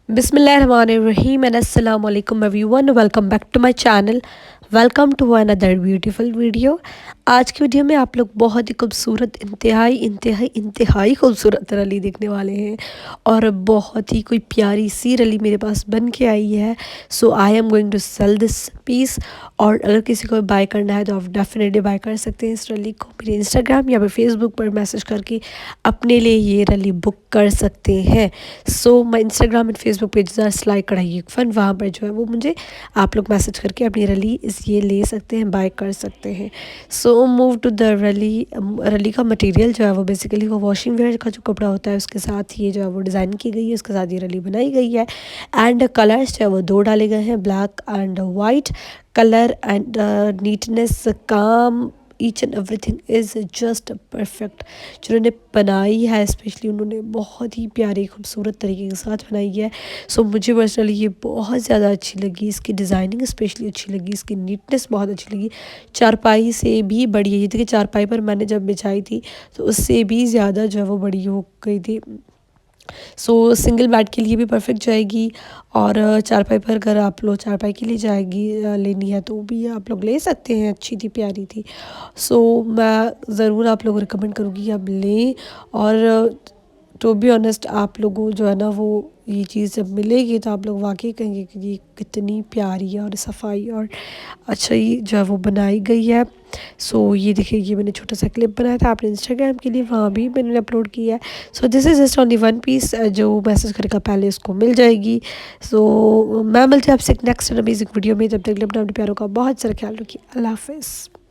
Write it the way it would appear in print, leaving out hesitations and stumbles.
Bismillahirrahmanirrahim and assalamu alaikum everyone, welcome back to my channel. Welcome to another beautiful video. आज की video में आप लोग बहुत ही खूबसूरत इंतहाई खूबसूरत रली देखने वाले हैं और बहुत ही कोई प्यारी सी रली मेरे पास बन के आई है। So I am going to sell this piece और अगर किसी को बाय करना है तो आप डेफिनेटली बाय कर सकते हैं इस रली को। मेरे इंस्टाग्राम या फिर फेसबुक पर मैसेज करके अपने लिए ये रली बुक कर सकते हैं। So my Instagram and Facebook page like कढ़ाई फन, वहाँ पर जो है वो मुझे आप लोग मैसेज करके अपनी रली ये ले सकते हैं, बाय कर सकते हैं। सो मूव टू द रली का मटेरियल जो है वो बेसिकली वो वॉशिंग वेयर का जो कपड़ा होता है उसके साथ ये जो है वो डिज़ाइन की गई है, उसके साथ ये रली बनाई गई है। एंड कलर्स जो है वो दो डाले गए हैं, black and white colour. And neatness, काम, each and everything is just perfect. जिन्होंने बनाई है स्पेशली उन्होंने बहुत ही प्यारी खूबसूरत तरीके के साथ बनाई है। सो मुझे पर्सनली ये बहुत ज़्यादा अच्छी लगी, इसकी डिज़ाइनिंग स्पेशली अच्छी लगी, इसकी नीटनेस बहुत अच्छी लगी। चारपाई से भी बड़ी है ये, देखिए चारपाई पर मैंने जब बिछाई थी तो उससे भी ज़्यादा जो है वो बड़ी हो गई थी। सो सिंगल बेड के लिए भी परफेक्ट जाएगी और चारपाई पर अगर आप लोग चारपाई के लिए जाएगी लेनी है तो भी आप लोग ले सकते हैं, अच्छी थी, प्यारी थी। सो मैं ज़रूर आप लोगों को रिकमेंड करूँगी आप लें। और टू बी ऑनेस्ट आप लोगों जो है ना वो ये चीज़ जब मिलेगी तो आप लोग वाकई कहेंगे कि ये कितनी प्यारी है और सफाई और अच्छा ही जो है वो बनाई गई है। सो ये देखिए, ये मैंने छोटा सा क्लिप बनाया था अपने इंस्टाग्राम के लिए, वहाँ भी मैंने अपलोड किया है। So this is just only one piece, जो मैसेज करेगा पहले उसको मिल जाएगी। सो मैं मिलती हूँ आपसे एक नेक्स्ट अमेजिंग वीडियो में, जब तक अपने प्यारों का बहुत सारा ख्याल रखिए। अल्लाह हाफिज़।